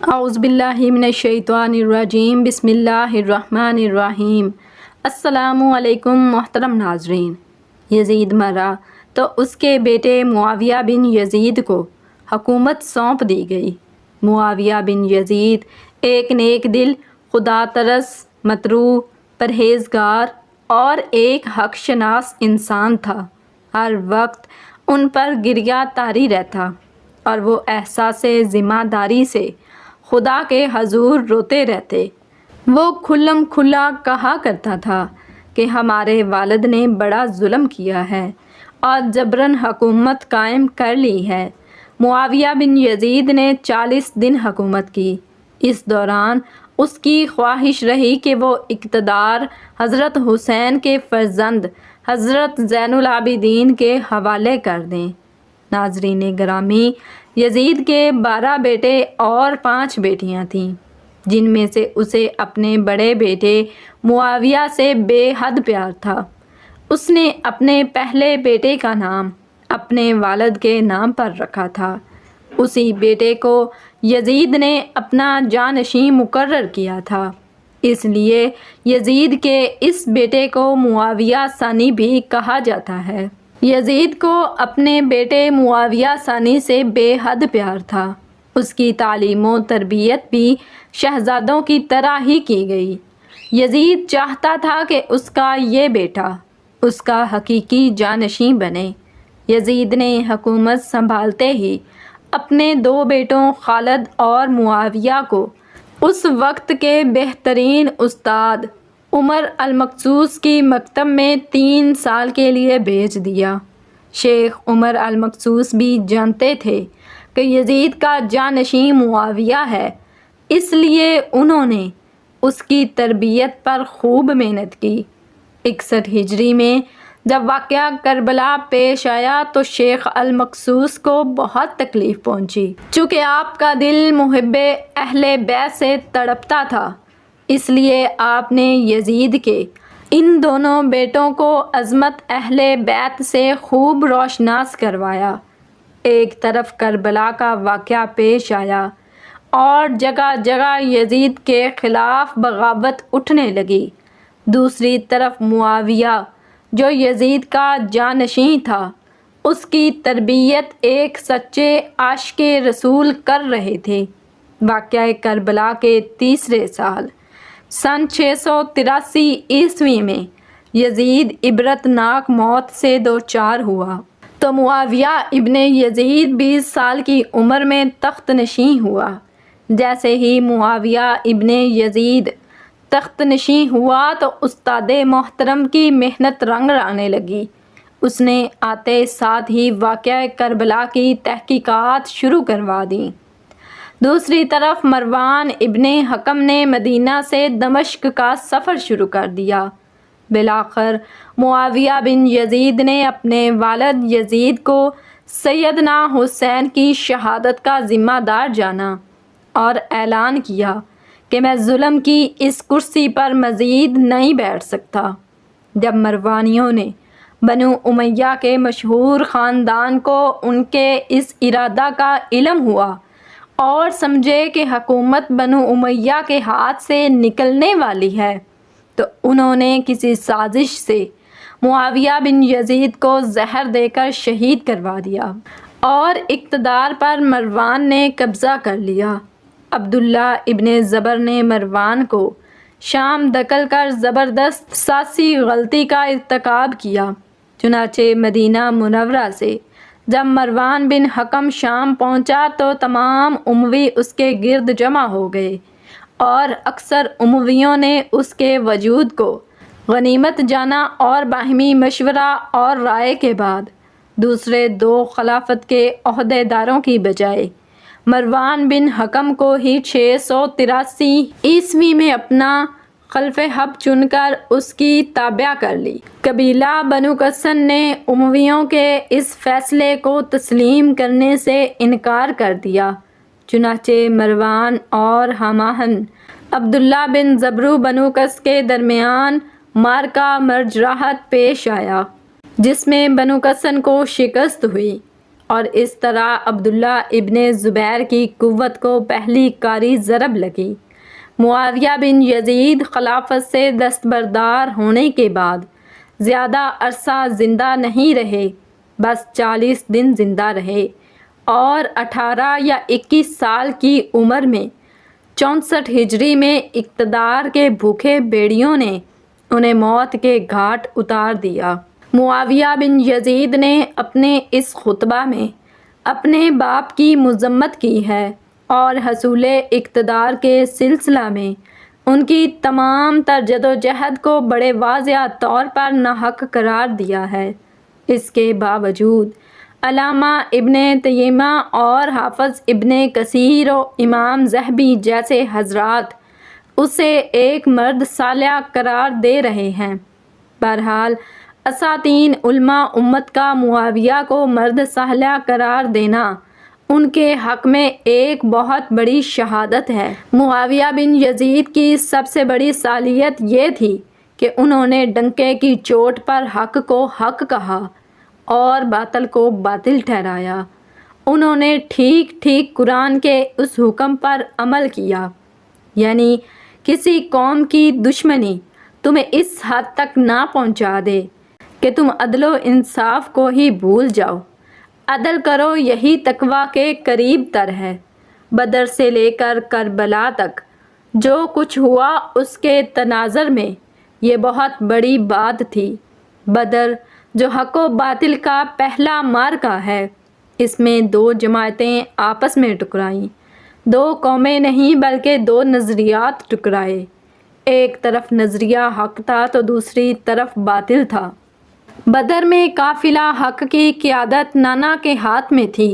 اعوذ باللہ من الشیطان الرجیم، بسم اللہ الرحمن الرحیم۔ السلام علیکم محترم ناظرین۔ یزید مرا تو اس کے بیٹے معاویہ بن یزید کو حکومت سونپ دی گئی۔ معاویہ بن یزید ایک نیک دل، خدا ترس، مطروح، پرہیزگار اور ایک حق شناس انسان تھا۔ ہر وقت ان پر گریہ طاری رہتا اور وہ احساس ذمہ داری سے خدا کے حضور روتے رہتے۔ وہ کھلم کھلا کہا کرتا تھا کہ ہمارے والد نے بڑا ظلم کیا ہے اور جبراً حکومت قائم کر لی ہے۔ معاویہ بن یزید نے 40 دن حکومت کی۔ اس دوران اس کی خواہش رہی کہ وہ اقتدار حضرت حسین کے فرزند حضرت زین العابدین کے حوالے کر دیں۔ ناظرین گرامی، یزید کے 12 بیٹے اور 5 بیٹیاں تھیں، جن میں سے اسے اپنے بڑے بیٹے معاویہ سے بے حد پیار تھا۔ اس نے اپنے پہلے بیٹے کا نام اپنے والد کے نام پر رکھا تھا۔ اسی بیٹے کو یزید نے اپنا جانشین مقرر کیا تھا، اس لیے یزید کے اس بیٹے کو معاویہ ثانی بھی کہا جاتا ہے۔ یزید کو اپنے بیٹے معاویہ ثانی سے بے حد پیار تھا۔ اس کی تعلیم و تربیت بھی شہزادوں کی طرح ہی کی گئی۔ یزید چاہتا تھا کہ اس کا یہ بیٹا اس کا حقیقی جانشین بنے۔ یزید نے حکومت سنبھالتے ہی اپنے 2 بیٹوں خالد اور معاویہ کو اس وقت کے بہترین استاد عمر المقصوص کی مکتب میں 3 سال کے لیے بھیج دیا۔ شیخ عمر المقصوص بھی جانتے تھے کہ یزید کا جانشین معاویہ ہے، اس لیے انہوں نے اس کی تربیت پر خوب محنت کی۔ 61 ہجری میں جب واقعہ کربلا پیش آیا تو شیخ المقصوص کو بہت تکلیف پہنچی، چونکہ آپ کا دل محب اہل بیت سے تڑپتا تھا۔ اس لیے آپ نے یزید کے ان دونوں بیٹوں کو عظمت اہل بیت سے خوب روشناس کروایا۔ ایک طرف کربلا کا واقعہ پیش آیا اور جگہ جگہ یزید کے خلاف بغاوت اٹھنے لگی۔ دوسری طرف معاویہ جو یزید کا جانشین تھا، اس کی تربیت ایک سچے عاشق رسول کر رہے تھے۔ واقعہ کربلا کے تیسرے سال سن 683 عیسوی میں یزید عبرتناک موت سے دوچار ہوا تو معاویہ ابن یزید 20 سال کی عمر میں تخت نشین ہوا۔ جیسے ہی معاویہ ابن یزید تخت نشین ہوا تو استاد محترم کی محنت رنگ لانے لگی۔ اس نے آتے ساتھ ہی واقعہ کربلا کی تحقیقات شروع کروا دیں۔ دوسری طرف مروان ابن حکم نے مدینہ سے دمشق کا سفر شروع کر دیا۔ بالآخر معاویہ بن یزید نے اپنے والد یزید کو سیدنا حسین کی شہادت کا ذمہ دار جانا اور اعلان کیا کہ میں ظلم کی اس کرسی پر مزید نہیں بیٹھ سکتا۔ جب مروانیوں نے بنو امیہ کے مشہور خاندان کو ان کے اس ارادہ کا علم ہوا اور سمجھے کہ حکومت بنو امیہ کے ہاتھ سے نکلنے والی ہے، تو انہوں نے کسی سازش سے معاویہ بن یزید کو زہر دے کر شہید کروا دیا اور اقتدار پر مروان نے قبضہ کر لیا۔ عبداللہ ابن زبر نے مروان کو شام دھکل کر زبردست سیاسی غلطی کا ارتکاب کیا۔ چنانچہ مدینہ منورہ سے جب مروان بن حکم شام پہنچا تو تمام اموی اس کے گرد جمع ہو گئے اور اکثر امویوں نے اس کے وجود کو غنیمت جانا اور باہمی مشورہ اور رائے کے بعد دوسرے 2 خلافت کے عہدے داروں کی بجائے مروان بن حکم کو ہی 683 عیسوی میں اپنا خلف حب چن کر اس کی تابع کر لی۔ قبیلہ بنو قسن نے امویوں کے اس فیصلے کو تسلیم کرنے سے انکار کر دیا۔ چنانچہ مروان اور ہماہن عبداللہ بن زبرو بنو قس کے درمیان معرکہ مرجراحت پیش آیا، جس میں بنو قسن کو شکست ہوئی اور اس طرح عبداللہ ابن زبیر کی قوت کو پہلی کاری ضرب لگی۔ معاویہ بن یزید خلافت سے دستبردار ہونے کے بعد زیادہ عرصہ زندہ نہیں رہے، بس 40 دن زندہ رہے، اور 18 یا 21 سال کی عمر میں 64 ہجری میں اقتدار کے بھوکے بیڑیوں نے انہیں موت کے گھاٹ اتار دیا۔ معاویہ بن یزید نے اپنے اس خطبہ میں اپنے باپ کی مذمت کی ہے اور حصول اقتدار کے سلسلہ میں ان کی تمام تر جدوجہد کو بڑے واضح طور پر ناحق قرار دیا ہے۔ اس کے باوجود علامہ ابن تیمیہ اور حافظ ابن کثیر و امام ذہبی جیسے حضرات اسے ایک مرد صالح قرار دے رہے ہیں۔ بہرحال اساتین علماء امت کا معاویہ کو مرد صالح قرار دینا ان کے حق میں ایک بہت بڑی شہادت ہے۔ معاویہ بن یزید کی سب سے بڑی صلاحیت یہ تھی کہ انہوں نے ڈنکے کی چوٹ پر حق کو حق کہا اور باطل کو باطل ٹھہرایا۔ انہوں نے ٹھیک ٹھیک قرآن کے اس حکم پر عمل کیا، یعنی کسی قوم کی دشمنی تمہیں اس حد تک نہ پہنچا دے کہ تم عدل و انصاف کو ہی بھول جاؤ۔ عدل کرو، یہی تقویٰ کے قریب تر ہے۔ بدر سے لے کر کربلا تک جو کچھ ہوا اس کے تناظر میں یہ بہت بڑی بات تھی۔ بدر جو حق و باطل کا پہلا معرکہ ہے، اس میں 2 جماعتیں آپس میں ٹکرائیں، 2 قومیں نہیں بلکہ 2 نظریات ٹکرائے۔ ایک طرف نظریہ حق تھا تو دوسری طرف باطل تھا۔ بدر میں قافلہ حق کی قیادت نانا کے ہاتھ میں تھی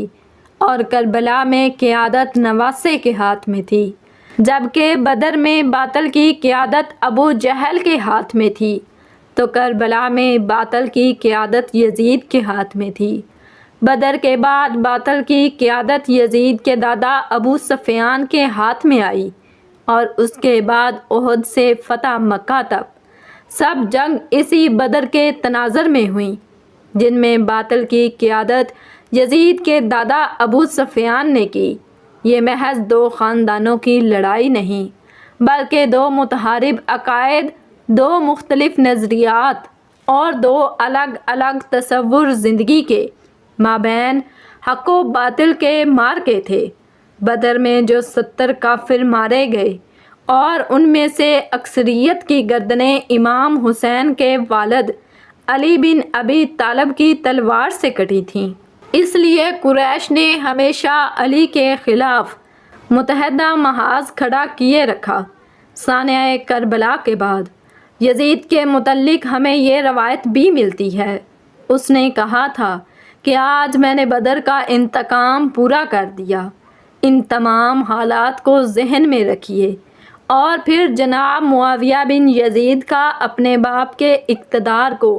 اور کربلا میں قیادت نواسے کے ہاتھ میں تھی، جبکہ بدر میں باطل کی قیادت ابو جہل کے ہاتھ میں تھی تو کربلا میں باطل کی قیادت یزید کے ہاتھ میں تھی۔ بدر کے بعد باطل کی قیادت یزید کے دادا ابو سفیان کے ہاتھ میں آئی، اور اس کے بعد احد سے فتح مکہ تک سب جنگ اسی بدر کے تناظر میں ہوئیں، جن میں باطل کی قیادت یزید کے دادا ابو سفیان نے کی۔ یہ محض 2 خاندانوں کی لڑائی نہیں، بلکہ 2 متحارب عقائد، 2 مختلف نظریات اور 2 الگ الگ تصور زندگی کے مابین حق و باطل کے معرکے تھے۔ بدر میں جو 70 کافر مارے گئے اور ان میں سے اکثریت کی گردنیں امام حسین کے والد علی بن ابی طالب کی تلوار سے کٹی تھیں۔ اس لیے قریش نے ہمیشہ علی کے خلاف متحدہ محاذ کھڑا کیے رکھا۔ سانحہ کربلا کے بعد یزید کے متعلق ہمیں یہ روایت بھی ملتی ہے، اس نے کہا تھا کہ آج میں نے بدر کا انتقام پورا کر دیا۔ ان تمام حالات کو ذہن میں رکھیے اور پھر جناب معاویہ بن یزید کا اپنے باپ کے اقتدار کو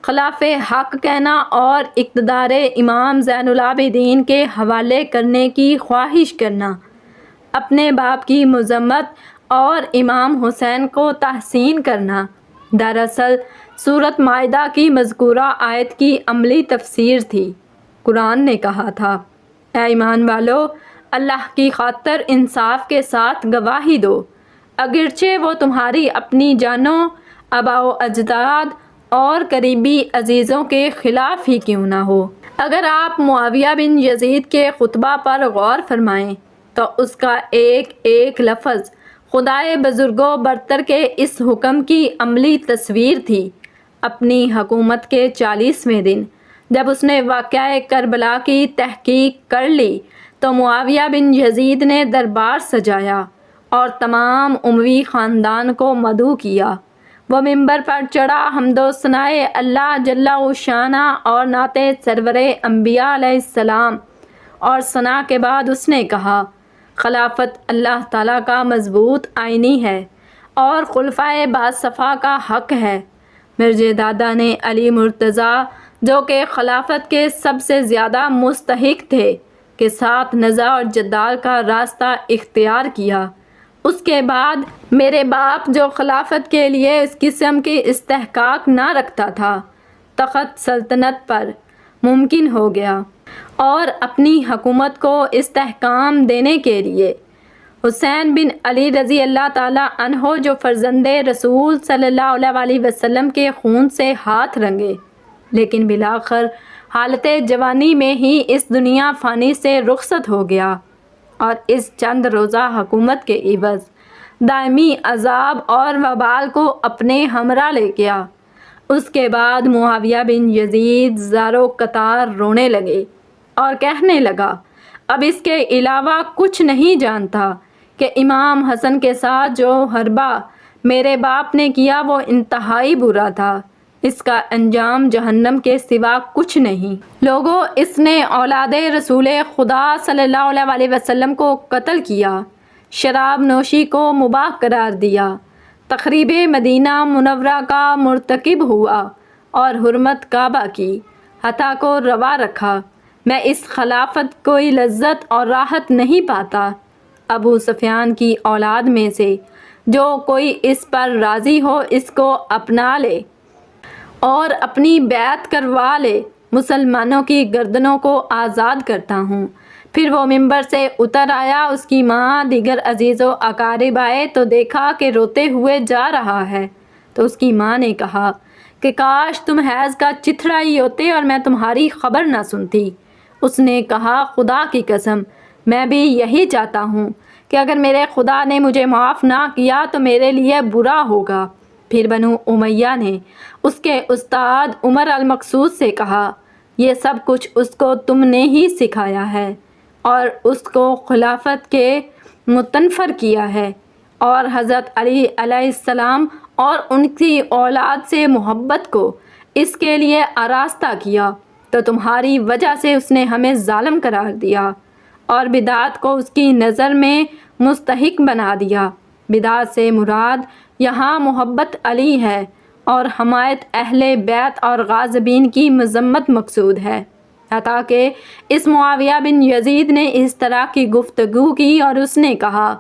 خلاف حق کہنا اور اقتدار امام زین العابدین کے حوالے کرنے کی خواہش کرنا، اپنے باپ کی مذمت اور امام حسین کو تحسین کرنا، دراصل سورۃ مائدہ کی مذکورہ آیت کی عملی تفسیر تھی۔ قرآن نے کہا تھا، اے ایمان والو، اللہ کی خاطر انصاف کے ساتھ گواہی دو، اگرچہ وہ تمہاری اپنی جانوں، آباء و اجداد اور قریبی عزیزوں کے خلاف ہی کیوں نہ ہو۔ اگر آپ معاویہ بن یزید کے خطبہ پر غور فرمائیں تو اس کا ایک ایک لفظ خدائے بزرگ و برتر کے اس حکم کی عملی تصویر تھی۔ اپنی حکومت کے 40ویں دن جب اس نے واقعہ کربلا کی تحقیق کر لی تو معاویہ بن یزید نے دربار سجایا اور تمام اموی خاندان کو مدعو کیا۔ وہ منبر پر چڑھا، حمد و ثناء اللہ جل شانہ اور نعت سرور انبیاء علیہ السلام اور ثنا کے بعد اس نے کہا، خلافت اللہ تعالیٰ کا مضبوط آئینی ہے اور خلفائے باصفا کا حق ہے۔ میرے دادا نے علی مرتضیٰ جو کہ خلافت کے سب سے زیادہ مستحق تھے کے ساتھ نزاع اور جدال کا راستہ اختیار کیا۔ اس کے بعد میرے باپ جو خلافت کے لیے اس قسم کی استحقاق نہ رکھتا تھا، تخت سلطنت پر ممکن ہو گیا۔ اور اپنی حکومت کو استحکام دینے کے لیے حسین بن علی رضی اللہ تعالیٰ عنہ جو فرزند رسول صلی اللہ علیہ وسلم کے خون سے ہاتھ رنگے، لیکن بالآخر حالت جوانی میں ہی اس دنیا فانی سے رخصت ہو گیا، اور اس چند روزہ حکومت کے عوض دائمی عذاب اور وبال کو اپنے ہمراہ لے گیا۔ اس کے بعد معاویہ بن یزید زارو قطار رونے لگے اور کہنے لگا، اب اس کے علاوہ کچھ نہیں جانتا کہ امام حسن کے ساتھ جو حربہ میرے باپ نے کیا وہ انتہائی برا تھا، اس کا انجام جہنم کے سوا کچھ نہیں۔ لوگوں، اس نے اولاد رسول خدا صلی اللہ علیہ وسلم کو قتل کیا، شراب نوشی کو مباح قرار دیا، تخریب مدینہ منورہ کا مرتکب ہوا اور حرمت کعبہ کی حتیٰ کو روا رکھا۔ میں اس خلافت کوئی لذت اور راحت نہیں پاتا۔ ابو سفیان کی اولاد میں سے جو کوئی اس پر راضی ہو اس کو اپنا لے اور اپنی بیعت کروا لے، مسلمانوں کی گردنوں کو آزاد کرتا ہوں۔ پھر وہ ممبر سے اتر آیا، اس کی ماں دیگر عزیز و اقارب آئے تو دیکھا کہ روتے ہوئے جا رہا ہے، تو اس کی ماں نے کہا کہ کاش تم حیض کا چتھڑا ہی ہوتے اور میں تمہاری خبر نہ سنتی۔ اس نے کہا، خدا کی قسم میں بھی یہی چاہتا ہوں کہ اگر میرے خدا نے مجھے معاف نہ کیا تو میرے لیے برا ہوگا۔ پھر بنو امیہ نے اس کے استاد عمر المقصود سے کہا، یہ سب کچھ اس کو تم نے ہی سکھایا ہے اور اس کو خلافت کے متنفر کیا ہے، اور حضرت علی علیہ السلام اور ان کی اولاد سے محبت کو اس کے لیے آراستہ کیا، تو تمہاری وجہ سے اس نے ہمیں ظالم قرار دیا اور بدعت کو اس کی نظر میں مستحق بنا دیا۔ بدعت سے مراد یہاں محبت علی ہے اور حمایت اہل بیت اور غاصبین کی مذمت مقصود ہے۔ حتیٰ کہ اس معاویہ بن یزید نے اس طرح کی گفتگو کی اور اس نے کہا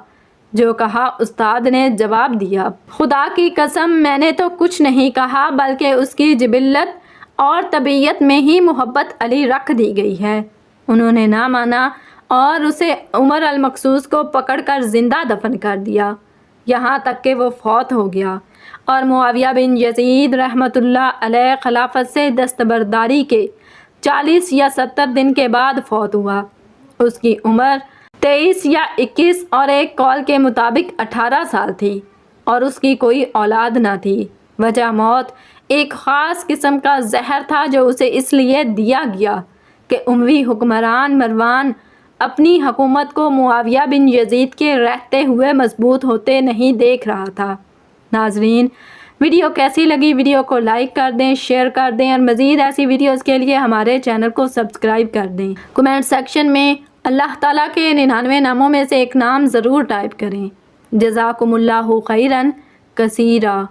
جو کہا۔ استاد نے جواب دیا، خدا کی قسم میں نے تو کچھ نہیں کہا، بلکہ اس کی جبلت اور طبیعت میں ہی محبت علی رکھ دی گئی ہے۔ انہوں نے نہ مانا اور اسے عمر المقصود کو پکڑ کر زندہ دفن کر دیا، یہاں تک کہ وہ فوت ہو گیا، اور معاویہ بن یزید رحمۃ اللہ علیہ خلافت سے دستبرداری کے 40 یا 70 دن کے بعد فوت ہوا۔ اس کی عمر 23 یا 21 اور ایک قول کے مطابق 18 سال تھی، اور اس کی کوئی اولاد نہ تھی۔ وجہ موت ایک خاص قسم کا زہر تھا جو اسے اس لیے دیا گیا کہ اموی حکمران مروان اپنی حکومت کو معاویہ بن یزید کے رہتے ہوئے مضبوط ہوتے نہیں دیکھ رہا تھا۔ ناظرین، ویڈیو کیسی لگی؟ ویڈیو کو لائک کر دیں، شیئر کر دیں، اور مزید ایسی ویڈیوز کے لیے ہمارے چینل کو سبسکرائب کر دیں۔ کمنٹ سیکشن میں اللہ تعالیٰ کے 99 ناموں میں سے ایک نام ضرور ٹائپ کریں۔ جزاکم اللہ خیراً کثیرا۔